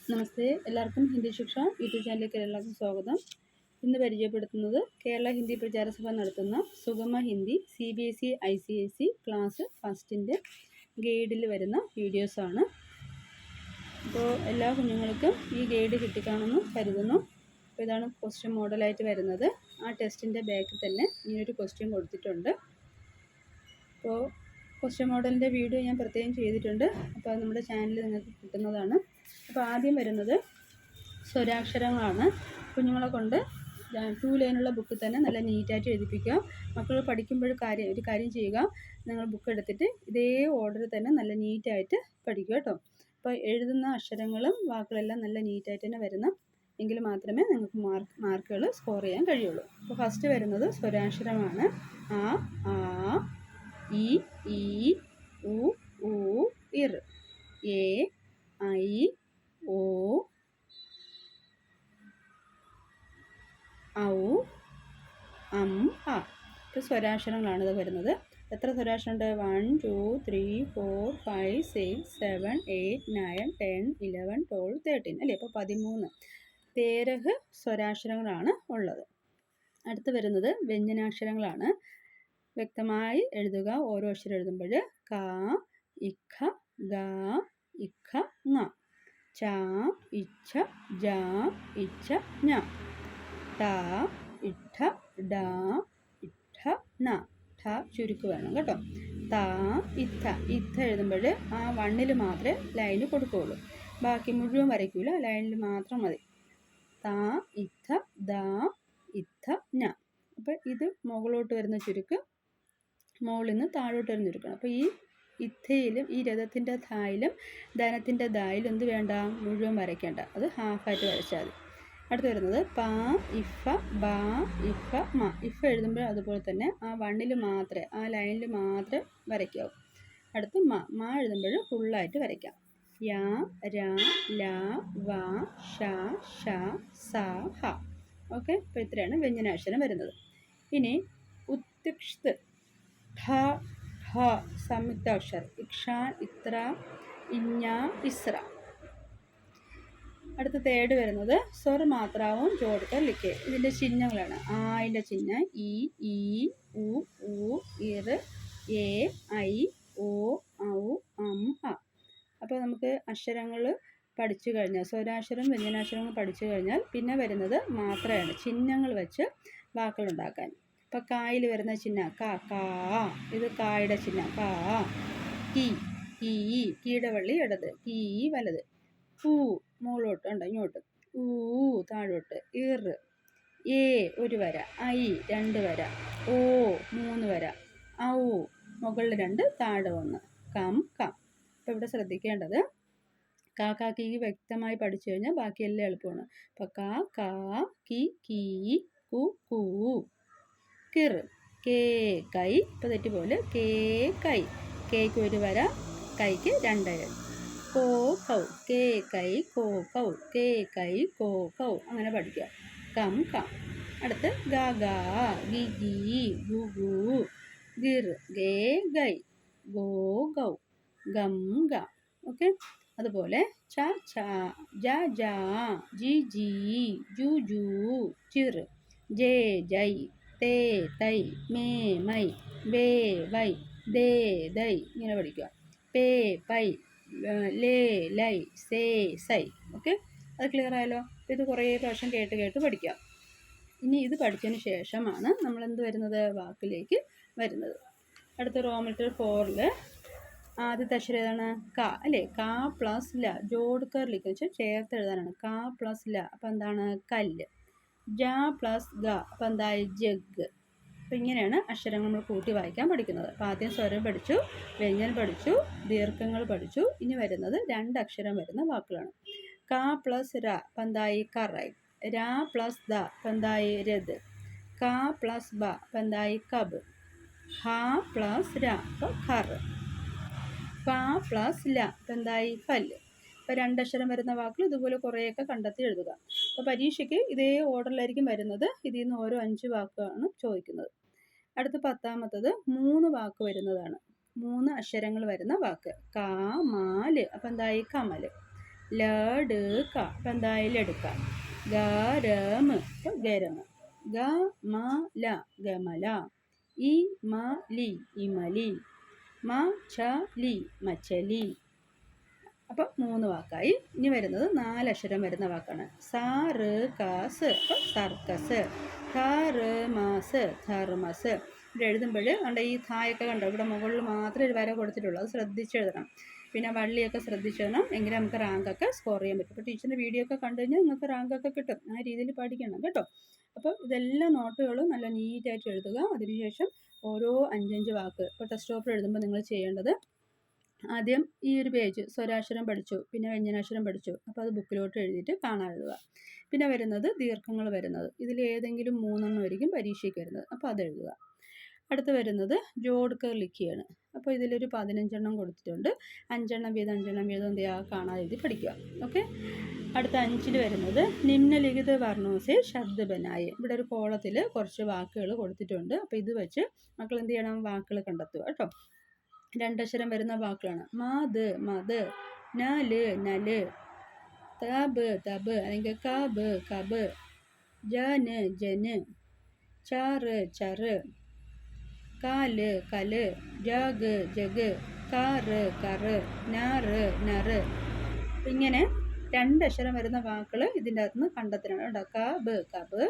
നമസ്തേ, എല്ലാവർക്കും ഹിന്ദി ശിക്ഷ യൂട്യൂബ് ചാനലിലേക്ക് എല്ലാവർക്കും സ്വാഗതം. ഇന്ന് പരിചയപ്പെടുത്തുന്നത് കേരള ഹിന്ദി പ്രചാരസഭ നടത്തുന്ന സുഗമ ഹിന്ദി CBSE ICSE ക്ലാസ് ഫസ്റ്റിൻ്റെ ഗൈഡിൽ വരുന്ന വീഡിയോസാണ്. അപ്പോൾ എല്ലാ കുഞ്ഞുങ്ങൾക്കും ഈ ഗൈഡ് കിട്ടിക്കാണെന്ന് കരുതുന്നു. അപ്പോൾ ഇതാണ് ക്വസ്റ്റ്യൻ മോഡലായിട്ട് വരുന്നത്. ആ ടെസ്റ്റിൻ്റെ ബാക്കിൽ തന്നെ ഇങ്ങനൊരു ക്വസ്റ്റ്യൻ കൊടുത്തിട്ടുണ്ട്. അപ്പോൾ ക്വസ്റ്റ്യൻ മോഡലിൻ്റെ വീഡിയോ ഞാൻ പ്രത്യേകം ചെയ്തിട്ടുണ്ട്. അപ്പോൾ അത് നമ്മുടെ ചാനലിൽ നിങ്ങൾക്ക് കിട്ടുന്നതാണ്. അപ്പോൾ ആദ്യം വരുന്നത് സ്വരാക്ഷരങ്ങളാണ്. കുഞ്ഞുങ്ങളെ കൊണ്ട് 2 ലൈനുള്ള ബുക്ക് തന്നെ നല്ല നീറ്റായിട്ട് എഴുതിപ്പിക്കുക. മക്കൾ പഠിക്കുമ്പോൾ ഒരു കാര്യം ചെയ്യുക, നിങ്ങൾ ബുക്ക് എടുത്തിട്ട് ഇതേ ഓർഡറിൽ തന്നെ നല്ല നീറ്റായിട്ട് പഠിക്കുക കേട്ടോ. അപ്പോൾ എഴുതുന്ന അക്ഷരങ്ങളും വാക്കുകളെല്ലാം നല്ല നീറ്റായിട്ട് തന്നെ വരുന്ന എങ്കിൽ മാത്രമേ നിങ്ങൾക്ക് മാർക്കുകൾ സ്കോർ ചെയ്യാൻ കഴിയുള്ളൂ. അപ്പോൾ ഫസ്റ്റ് വരുന്നത് സ്വരാക്ഷരമാണ്. ആ, ആ, ഇ, ഈ, ഉ, ഊ, ഇർ. എ, ഐ, ഓ, ഔ, അ. ഇപ്പോൾ സ്വരാക്ഷരങ്ങളാണിത് വരുന്നത്. എത്ര സ്വരാക്ഷരമുണ്ട്? 1 2 3 4 5 6 7 8 9 10 11 12 13 അല്ലേ? അപ്പോൾ 13 സ്വരാക്ഷരങ്ങളാണ് ഉള്ളത്. അടുത്ത് വരുന്നത് വ്യഞ്ജനാക്ഷരങ്ങളാണ്. വ്യക്തമായി എഴുതുക. ഓരോ അക്ഷരം എഴുതുമ്പോൾ ക, ഇഖ, ഗ, ഇഖ, ങ. ച, ഇച്ഛ, ജ, ഇച്ഛ, ഞ. ത, ഇഠ, ഡ, ഇഠ, ന. ഠ ചുരുക്ക് വേണം കേട്ടോ. ത, ഇത്ത. ഇത്ത എഴുതുമ്പോൾ ആ 1ൽ മാത്രമേ ലൈന് കൊടുക്കുകയുള്ളൂ. ബാക്കി മുഴുവൻ വരയ്ക്കൂല, ലൈനിൽ മാത്രം മതി. ത, ഇത്ത, ദ, ഇത്ത, ന. അപ്പോൾ ഇത് മുകളിലോട്ട് വരുന്ന ചുരുക്ക്, മുകളിൽ നിന്ന് താഴോട്ട് വരുന്ന ചുരുക്കാണ്. അപ്പോൾ ഈ ഇത്തയിലും ഈ രഥത്തിൻ്റെ ധായിലും ധനത്തിൻ്റെ ദായിലും എന്ത് വേണ്ട? മുഴുവൻ വരയ്ക്കേണ്ട, അത് ഹാഫായിട്ട് വരച്ചാൽ മതി. അടുത്ത് വരുന്നത് പ, ഇഫ, ബ, ഇഫ, മ. ഇഫ എഴുതുമ്പോൾ അതുപോലെ തന്നെ ആ 1ൽ മാത്രമേ, ആ ലൈനിൽ മാത്രമേ വരയ്ക്കാവൂ. അടുത്ത് മ എഴുതുമ്പോൾ ഫുള്ളായിട്ട് വരയ്ക്കാം. യ, ര, ല, വ, ഷ, ഷ, സ, ഹ. ഓക്കെ, അപ്പോൾ ഇത്രയാണ് വ്യഞ്ജനാക്ഷരം വരുന്നത്. ഇനി ഉത്തിക്ഷ്ത്, ഠ, ഠ സംയുക്താക്ഷരം. ഇക്ഷ, ഇത്ര, ഇഞ്ഞ, ഇസ്ര. അടുത്ത തേർഡ് വരുന്നത് സ്വരമാത്രാവും ജോഡ്കർ ലിഖേ. ഇതിൻ്റെ ചിഹ്നങ്ങളാണ്. ആയിൻ്റെ ചിഹ്നം ഇ, ഈ, ഉ, ഊ, ഇർ, എ, ഐ, ഓ, ഔ, അ. അപ്പോൾ നമുക്ക് അക്ഷരങ്ങൾ പഠിച്ചു കഴിഞ്ഞാൽ, സ്വരാക്ഷരം വ്യഞ്ജനാക്ഷരങ്ങൾ പഠിച്ചു കഴിഞ്ഞാൽ പിന്നെ വരുന്നത് മാത്രയാണ്, ചിഹ്നങ്ങൾ വെച്ച് വാക്കുകൾ ഉണ്ടാക്കാൻ. ഇപ്പോൾ കായിൽ വരുന്ന ചിഹ്നം ക, കാ. ഇത് കായുടെ ചിഹ്നം കാ. കി, കീ. കീയുടെ വള്ളി ഇടത്, കീ വലത്. ഊ മുകളിലോട്ട് ഉണ്ട്, ഇങ്ങോട്ട്. ഊ താഴോട്ട്. ഇർ, എ ഒരു വര, ഐ 2 വര, ഓ 3 വര, ഔ മുകളിൽ 2 താഴെ 1, കം, കം. അപ്പോൾ ഇവിടെ ശ്രദ്ധിക്കേണ്ടത് കാക്കി വ്യക്തമായി പഠിച്ചു കഴിഞ്ഞാൽ ബാക്കിയെല്ലാം എളുപ്പമാണ്. അപ്പോൾ കാ, കാ, കി, കീ, കു, കൂ. കിർ, കേ, കൈ. ഇപ്പോൾ തെറ്റുപോലെ കേ, കൈ. കേക്ക് ഒരു വര, കൈക്ക് 2 വര. കോ, കൗ. കേ, കൈ, കോ, കൗ. കേ, കൈ, കോ, കൗ. അങ്ങനെ പഠിക്കുക. കം, കം. അടുത്ത് ഗ, ഗ, ഗി, ഗീ, ഗു, ഗു. ഗിർ, ഗേ, ഗൈ. ഗോ, ഗൗ. ഗം, ഗ. ഓക്കെ, അതുപോലെ ച, ച, ജ, ജ, ജി, ജി, ജു, ജു, ചിർ, ജേ, ജൈ, തേ, തൈ, മേ, മൈ, വേ, വൈ, ദേ, ദൈ. ഇങ്ങനെ പഠിക്കുക. പേ, പൈ, ലേ, ലൈ, സേ, സൈ. ഓക്കെ, അത് ക്ലിയർ ആയല്ലോ. ഇത് കുറേ പ്രാവശ്യം കേട്ട് പഠിക്കാം. ഇനി ഇത് പഠിച്ചതിന് ശേഷമാണ് നമ്മൾ എന്ത് വരുന്നത്? വാക്കിലേക്ക് വരുന്നത്. അടുത്ത റോമറ്റർ 4ൽ ആദ്യത്തെ അക്ഷരം ഏതാണ്? ക അല്ലേ? ക പ്ലസ് ല. ജോഡ്കർ ലിഖ് വെച്ചാൽ ചേർത്ത് എഴുതാനാണ്. ക പ്ലസ് ല, അപ്പം എന്താണ്? കല്ല്. ജ പ്ലസ് ഗ, അപ്പം എന്തായി? ജഗ്. അപ്പം ഇങ്ങനെയാണ് അക്ഷരങ്ങൾ നമ്മൾ കൂട്ടി വായിക്കാൻ പഠിക്കുന്നത്. അപ്പോൾ ആദ്യം സ്വരം പഠിച്ചു, വ്യഞ്ജനം പഠിച്ചു, ദീർഘങ്ങൾ പഠിച്ചു. ഇനി വരുന്നത് 2 അക്ഷരം വരുന്ന വാക്കുകളാണ്. ക പ്ലസ് ര, അപ്പം എന്തായി? കറൈ. ര പ്ലസ് ദ, അപ്പം എന്തായി? രത്. ക പ്ലസ് ബ, അപ്പം എന്തായി? കബ്. ഹ പ്ലസ് ര, അപ്പം ഖർ. ഫ പ്ലസ് ല, അപ്പം എന്തായി? ഫല്. അപ്പോൾ 2 അക്ഷരം വരുന്ന വാക്കുകൾ ഇതുപോലെ കുറേയൊക്കെ കണ്ടെത്തി എഴുതുക. അപ്പോൾ പരീക്ഷയ്ക്ക് ഇതേ ഓർഡറിലായിരിക്കും വരുന്നത്. ഇതിൽ നിന്ന് ഓരോ 5 വാക്കാണ് ചോദിക്കുന്നത്. അടുത്ത 10ാമത്തത് 3 വാക്ക് വരുന്നതാണ്. 3 അക്ഷരങ്ങൾ വരുന്ന വാക്ക്. ക, മാല്, അപ്പം എന്തായി? കമൽ. ലടുക്ക. അപ്പം എന്തായാലും എടുക്കാം. ഗരം ഇപ്പം ഗരം. ഗമല ഗമല. ഇമലി ഇമലി. മച്ചലി മച്ചലി. അപ്പം 3 വാക്കായി. ഇനി വരുന്നത് 4 അക്ഷരം വരുന്ന വാക്കാണ്. സർക്കസ് അപ്പം സർക്കസ്. ധർമസ് ധർമസ്. ഇവിടെ എഴുതുമ്പോൾ കണ്ട ഈ ധായൊക്കെ കണ്ടോ, ഇവിടെ മുകളിൽ മാത്രമേ ഒരു വര കൊടുത്തിട്ടുള്ളൂ. അത് ശ്രദ്ധിച്ചെഴുതണം. പിന്നെ വള്ളിയൊക്കെ ശ്രദ്ധിച്ചെഴുതണം. എങ്കിലും നമുക്ക് റാങ്കൊക്കെ സ്കോർ ചെയ്യാൻ പറ്റും. അപ്പോൾ ടീച്ചറിൻ്റെ വീഡിയോ ഒക്കെ കണ്ടു കഴിഞ്ഞാൽ നിങ്ങൾക്ക് റാങ്കൊക്കെ കിട്ടും. ആ രീതിയിൽ പഠിക്കണം കേട്ടോ. അപ്പോൾ ഇതെല്ലാം നോട്ടുകളും നല്ല നീറ്റായിട്ട് എഴുതുക. അതിനുശേഷം ഓരോ 5-5 വാക്ക് ഇപ്പോൾ ടെസ്റ്റ് പേപ്പർ എഴുതുമ്പോൾ നിങ്ങൾ ചെയ്യേണ്ടത്, ആദ്യം ഈ ഒരു പേജ് സ്വരാക്ഷരം പഠിച്ചു, പിന്നെ വ്യഞ്ജനാക്ഷരം പഠിച്ചു. അപ്പോൾ അത് ബുക്കിലോട്ട് എഴുതിയിട്ട് കാണാൻ എഴുതുക. പിന്നെ വരുന്നത് ദീർഘങ്ങൾ വരുന്നത്. ഇതിൽ ഏതെങ്കിലും 3 ആയിരിക്കും പരീക്ഷയ്ക്ക് വരുന്നത്. അപ്പോൾ അത് എഴുതുക. അടുത്ത് വരുന്നത് ജോഡ്കർ ലിഖിയാണ്. അപ്പോൾ ഇതിലൊരു 15 കൊടുത്തിട്ടുണ്ട്. 5 വീതം എന്ത് ചെയ്യുക, കാണാതെ എഴുതി പഠിക്കുക. ഓക്കെ. അടുത്ത 5 വരുന്നത് നിമ്നലിഖിത വർണ്ണോസെ ശബ്ദ ബനായി. ഇവിടെ ഒരു കോളത്തിൽ കുറച്ച് വാക്കുകൾ കൊടുത്തിട്ടുണ്ട്. അപ്പോൾ ഇത് വെച്ച് മക്കൾ എന്ത് ചെയ്യണം, വാക്കുകൾ കണ്ടെത്തുക കേട്ടോ. 2 അക്ഷരം വരുന്ന വാക്കുകളാണ്. മത് മത്, നല് നല്, തബ് തബ് അല്ലെങ്കിൽ കബ് കബ്, ജന് ജന്, ചറ് ചറ്, കാല് കല്, ജഗ് ജഗ്, കറ് കറ്, നറ് നറ്. ഇങ്ങനെ 2 അക്ഷരം വരുന്ന വാക്കുകൾ ഇതിൻ്റെ അകത്ത് നിന്ന് കണ്ടെത്തണം കേട്ടോ. കബ് കബ്,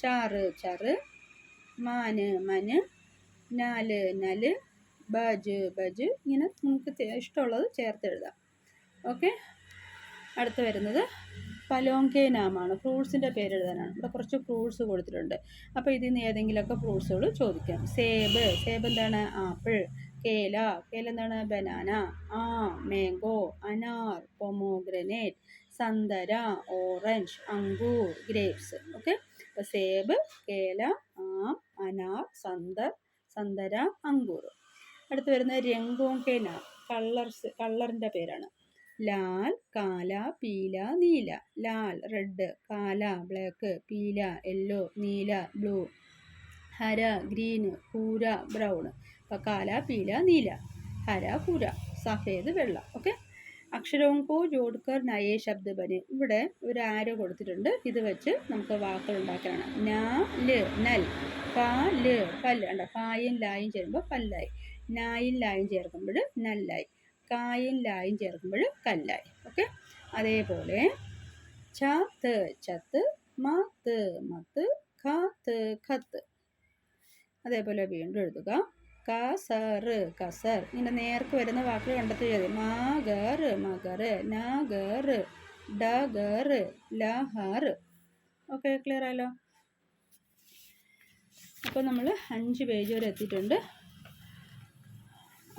ചാറ് ചറ്, മാന് മന്, നാല് നല്, ബജ് ബജ്. ഇങ്ങനെ നമുക്ക് ഇഷ്ടമുള്ളത് ചേർത്ത് എഴുതാം. ഓക്കെ. അടുത്ത് വരുന്നത് പലോങ്കെ നാമാണ്. ഫ്രൂട്ട്സിൻ്റെ പേര് എഴുതാനാണ്. ഇവിടെ കുറച്ച് ഫ്രൂട്ട്സ് കൊടുത്തിട്ടുണ്ട്. അപ്പോൾ ഇതിൽ നിന്ന് ഏതെങ്കിലുമൊക്കെ ഫ്രൂട്ട്സുകൾ ചോദിക്കാം. സേബ്, സേബ് എന്താണ്, ആപ്പിൾ. കേല, കേല എന്താണ്, ബനാന. മാംഗോ, അനാർ, പൊമോഗ്രനേറ്റ്. സന്തര, ഓറഞ്ച്. അങ്കൂർ, ഗ്രേപ്സ്. ഓക്കെ. അപ്പോൾ സേബ്, കേല, ആം, അനാർ, സന്തര, അങ്കൂർ. അടുത്ത് വരുന്നത് രംഗോങ്കെ നാം. കളറിൻ്റെ പേരാണ്. ലാൽ, കാല, പീല, നീല. ലാൽ റെഡ്, കാല ബ്ലാക്ക്, പീല യെല്ലോ, നീല ബ്ലൂ, ഹര ഗ്രീൻ, പൂര ബ്രൗൺ. അപ്പോൾ കാല, പീല, നീല, ഹര പൂര, സഫേദ് വെള്ള. ഓക്കെ. അക്ഷരോങ്കോ ജോഡ്കർ നയേ ശബ്ദ ബനെ. ഇവിടെ ഒരു ആരോ കൊടുത്തിട്ടുണ്ട്. ഇത് വെച്ച് നമുക്ക് വാക്കുകൾ ഉണ്ടാക്കാനാണ്. ല് നൽ, പാല് പല്ല്. കണ്ടോ, പായും ലായും ചേരുമ്പോൾ പല്ലായി. നായും ലായും ചേർക്കുമ്പോൾ നല്ലായി. കായും ലായും ചേർക്കുമ്പോൾ കല്ലായി. ഓക്കെ. അതേപോലെ ചാത്ത് ചത്ത്, മത്ത് മത്ത്, ഖത്ത് ഖത്ത്. അതേപോലെ വീണ്ടും എഴുതുക. കസർ കസർ. ഇങ്ങനെ നേർക്ക് വരുന്ന വാക്കുകൾ കണ്ടെത്തുക. മഗർ മഗർ, നഗർ, ഡഗർ, ലഹർ. ഓക്കെ, ക്ലിയർ ആയല്ലോ. അപ്പോൾ നമ്മൾ 5 പേജ് വരെ എത്തിയിട്ടുണ്ട്.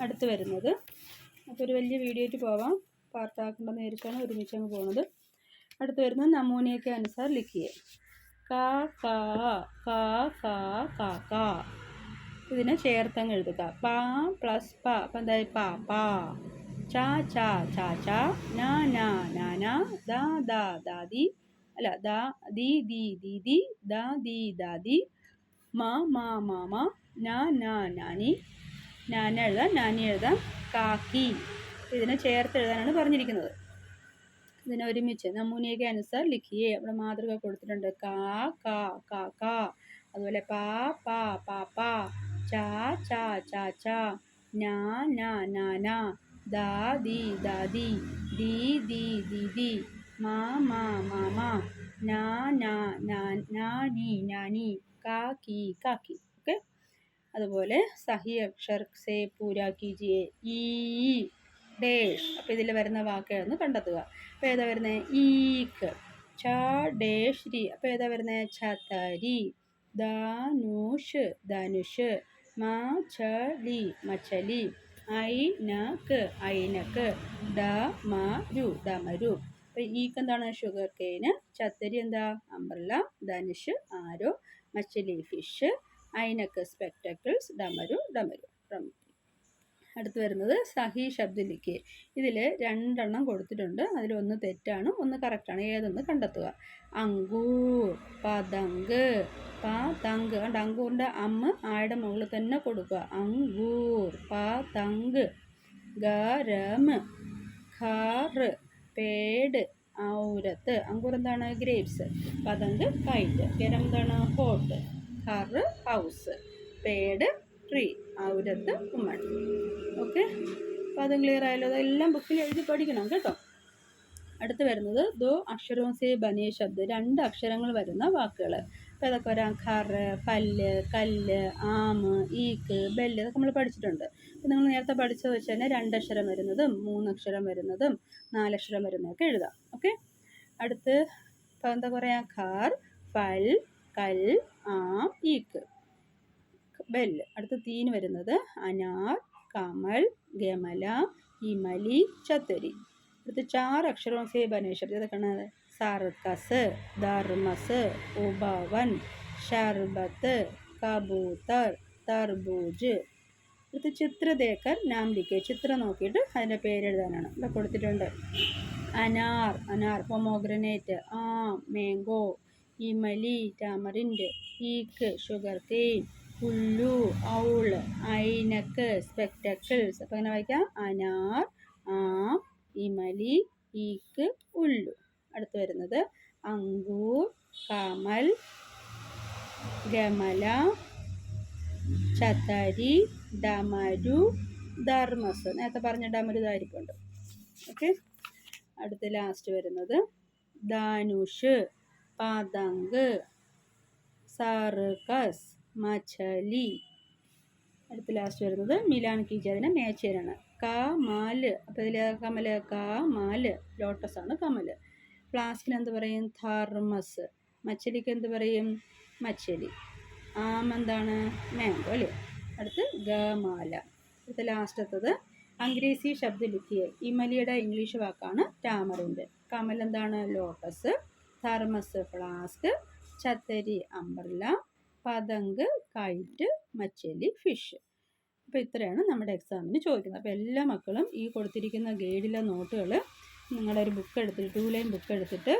അടുത്ത് വരുന്നത്, അപ്പോൾ ഒരു വലിയ വീഡിയോ ആയിട്ട് പോവാം, പാർട്ടാക്കേണ്ടെന്ന് വിചാരിച്ചാണ് ഒരുമിച്ച് അങ്ങ് പോകുന്നത്. അടുത്ത് വരുന്നത് നമൂനയൊക്കെ അനുസാർ ലിഖിയെ. കാ കാ കാ കാ കാ കാ. ഇതിനെ ചേർത്തങ്ങ് എഴുതുക. പാ പ്ലസ് പ. അപ്പം എന്തായി, പാ പാ. ചാ ചാ ചാ ചാ, നാ നാ നാന, ദാ ദാ ദാദി, അല്ല ദാ ദീ ദീ ദീദി, ദാ ദീ ദാദി, മാ മാ മാമ, നാ നാ നാനി. നാന എഴുതാം, നാനി എഴുതാം. കാക്കി. ഇതിനെ ചേർത്ത് എഴുതാനാണ് പറഞ്ഞിരിക്കുന്നത്. ഇതിനെ ഒരുമിച്ച് നമൂനയൊക്കെ അനുസാർ ലിഖിയെ. അവിടെ മാതൃക കൊടുത്തിട്ടുണ്ട്. കാ കാ കാ കാ. അതുപോലെ പാ പാ പാ പാ, ചാ ചാ ചാ ചാ, നാ നാ നാന, ദാ ദീ ദാദി, ദീ ദീ ദീദി, മാ മാ മാമ, നാ നാ നാനി നാനി, കാക്കി കാക്കി. ഓക്കെ. അതുപോലെ സഹി അക്ഷർ സേ പൂരാ കീജിയെ. ഈ ഡേഷ്. അപ്പോൾ ഇതിൽ വരുന്ന വാക്കുകളൊന്ന് കണ്ടെത്തുക. അപ്പോൾ ഏതാ വരുന്നത്, ഈക്ക്. ച ഡേഷ് രി. അപ്പോൾ ഏതാ വരുന്നത്, ഛതരി. ധനുഷ് ധനുഷ്. മച്ചലി മച്ചലി. ഐനക്ക് ഐനക്ക്. ഡമരു ഡമരു. അപ്പോൾ ഈക്ക് എന്താണ്, ഷുഗർ കെയിന്. ഛത്തരി എന്താ, അംബ്രല്ല. ധനുഷ് ആരോ. മച്ചലി ഫിഷ്. ഐനക്ക് സ്പെക്ടക്കിൾസ്. ഡമരു ഡമരു ഡ്രം. അടുത്ത് വരുന്നത് സഹി ശബ്ദ ലിഖിയെ. ഇതിൽ 2 കൊടുത്തിട്ടുണ്ട്. അതിലൊന്ന് തെറ്റാണ്, ഒന്ന് കറക്റ്റാണ്. ഏതൊന്ന് കണ്ടെത്തുക. അങ്കൂർ, പതങ്ക്, പതങ്ക്. കണ്ട, അങ്കൂറിൻ്റെ അമ്മ ആയുടെ മുകളിൽ തന്നെ കൊടുക്കുക. അങ്കൂർ, പതങ്ക്. ഗരം, ഖർ, പേട് ഔരത്ത്, അങ്കൂർ എന്താണ് ഗ്രേപ്സ്, പതങ്ക് കൈറ്റ്, ഗരം എന്താണ് hot, Har house, Ped tree, ഔരത്ത് ഉമ്മൺ. Okay, അപ്പോൾ അതും ക്ലിയർ ആയല്ലോ. അതെല്ലാം ബുക്കിൽ എഴുതി പഠിക്കണം കേട്ടോ. അടുത്ത് വരുന്നത് ദോ അക്ഷരോം സേ ബനിയ ശബ്ദ്, 2 അക്ഷരങ്ങൾ വരുന്ന വാക്കുകൾ. അപ്പോൾ ഇതൊക്കെ വരാം ഖറ്, പല്ല്, കല്ല്, ആമ്, ഈക്ക്, ബെല്ല്, ഇതൊക്കെ നമ്മൾ പഠിച്ചിട്ടുണ്ട്. അപ്പോൾ നിങ്ങൾ നേരത്തെ പഠിച്ചത് വെച്ച് തന്നെ 2 അക്ഷരം വരുന്നതും 3 അക്ഷരം വരുന്നതും 4 അക്ഷരം വരുന്നതൊക്കെ എഴുതാം. ഓക്കെ, അടുത്ത് ഇപ്പോൾ എന്താ പറയുക, ഖർ, ഫൽ, കൽ, ആം, ഈക്ക്, ബെല്ല്. അടുത്ത് തീന് വരുന്നത് അനാർ, കമൽ, ഗമല, ഇമലി, ചത്തരി. അടുത്ത് 4 അക്ഷരോं से बने शब्द ഇതൊക്കെയാണ് സർക്കസ്, ധർമ്മസ്, ഉപവൻ, ഷർബത്ത്, കബൂത്തർ, തർബൂജ്. അടുത്ത് ചിത്ര ദേക്കർ നാം ലിഖേ, ചിത്രം നോക്കിയിട്ട് അതിൻ്റെ പേരെഴുതാനാണ്. ഇവിടെ കൊടുത്തിട്ടുണ്ട് അനാർ, അനാർ പൊമോഗ്രനേറ്റ്, ആം മാംഗോ, ഇമലി ടാമറിൻഡ്, ഈക്ക് ഷുഗർ കെയിൻ, ഉല്ലു ഔൾ, ഐനക്ക് സ്പെക്ടക്കിൾസ്. അപ്പോൾ അങ്ങനെ വായിക്കാം അനാർ, ആം, ഇമലി, ഈക്ക്, ഉല്ലു. അടുത്ത് വരുന്നത് അങ്കൂർ, കമൽ, ഗമല, ചത്തരി, ഡമരു, ധർമ്മസ്. നേരത്തെ പറഞ്ഞ ഡമരു ഇതായിരിക്കുന്നുണ്ട്. ഓക്കെ, അടുത്ത് ലാസ്റ്റ് വരുന്നത് ധനുഷ്, പതങ്ക്, സർക്കസ്, മച്ചലി. അടുത്ത് ലാസ്റ്റ് വരുന്നത് മിലാൻ കീജ, അതിനെ മേച്ചേരാണ്. കമല്, അപ്പോൾ ഇതിൽ കമല് കമല്, ലോട്ടസ് ആണ് കമല്. ഫ്ലാസ്കിന് എന്ത് പറയും ധർമ്മസ്, മച്ചലിക്ക് എന്ത് പറയും മച്ചലി, ആം എന്താണ് മാംഗോ അല്ലേ. അടുത്ത് ഗമാല. അടുത്ത ലാസ്റ്റത്തത് അംഗ്രേസി ശബ്ദ ലിഖിയെ, ഇമലിയുടെ ഇംഗ്ലീഷ് വാക്കാണ് ടാമറിൻഡ്, കമൽ എന്താണ് ലോട്ടസ്, ധർമ്മസ് ഫ്ലാസ്ക്, ചത്തരി അംബ്രല്ല, പതങ്ക് കൈറ്റ്, മച്ചലി ഫിഷ്. അപ്പോൾ ഇത്രയാണ് നമ്മുടെ എക്സാമിന് ചോദിക്കുന്നത്. അപ്പോൾ എല്ലാ മക്കളും ഈ കൊടുത്തിരിക്കുന്ന ഗൈഡിലെ നോട്ടുകൾ നിങ്ങളുടെ ഒരു ബുക്ക് എടുത്തിട്ട് 2 ലൈൻ ബുക്ക് എടുത്തിട്ട്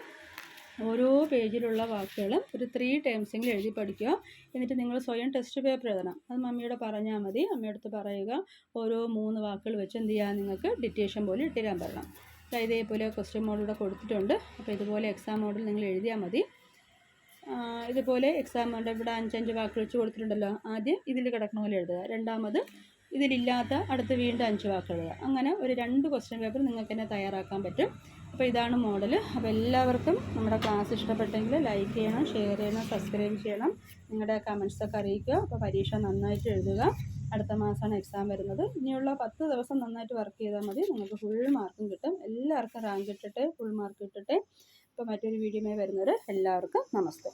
ഓരോ പേജിലുള്ള വാക്കുകൾ ഒരു 3 ടൈംസെങ്കിലും എഴുതി പഠിക്കുക. എന്നിട്ട് നിങ്ങൾ സ്വയം ടെസ്റ്റ് പേപ്പർ എഴുതണം. അത് മമ്മിയോട് പറഞ്ഞാൽ മതി. അമ്മയടുത്ത് പറയുക, ഓരോ 3 വാക്കുകൾ വെച്ച് എന്ത് ചെയ്യാൻ നിങ്ങൾക്ക് ഡിറ്റേഷൻ പോലെ ഇട്ടുതരാൻ പറയണം. ഇതേപോലെ ക്വസ്റ്റ്യൻ മോഡൂടെ കൊടുത്തിട്ടുണ്ട്. അപ്പോൾ ഇതുപോലെ എക്സാം മോഡിൽ നിങ്ങൾ എഴുതിയാൽ മതി. ഇതുപോലെ എക്സാം മോഡ് ഇവിടെ 5 വാക്കുകൾ വെച്ച് കൊടുത്തിട്ടുണ്ടല്ലോ. ആദ്യം ഇതിൽ കിടക്കുന്ന പോലെ എഴുതുക, രണ്ടാമത് ഇതിലില്ലാത്ത അടുത്ത് വീണ്ടും 5 വാക്കുകൾ എഴുതുക. അങ്ങനെ ഒരു 2 ക്വസ്റ്റ്യൻ പേപ്പർ നിങ്ങൾക്ക് തന്നെ തയ്യാറാക്കാൻ പറ്റും. അപ്പോൾ ഇതാണ് മോഡൽ. അപ്പോൾ എല്ലാവർക്കും നമ്മുടെ ക്ലാസ് ഇഷ്ടപ്പെട്ടെങ്കിൽ ലൈക്ക് ചെയ്യണം, ഷെയർ ചെയ്യണം, സബ്സ്ക്രൈബ് ചെയ്യണം, നിങ്ങളുടെ കമൻറ്റ്സൊക്കെ അറിയിക്കുക. അപ്പോൾ പരീക്ഷ നന്നായിട്ട് എഴുതുക. അടുത്ത മാസമാണ് എക്സാം വരുന്നത്. ഇനിയുള്ള 10 ദിവസം നന്നായിട്ട് വർക്ക് ചെയ്താൽ മതി, നിങ്ങൾക്ക് ഫുൾ മാർക്കും കിട്ടും. എല്ലാവർക്കും റാങ്ക് ഇട്ടിട്ട് ഫുൾ മാർക്ക് ഇട്ടിട്ട്. ഇപ്പോൾ മറ്റൊരു വീഡിയോയുമായി വരുന്നത് എല്ലാവർക്കും നമസ്തേ.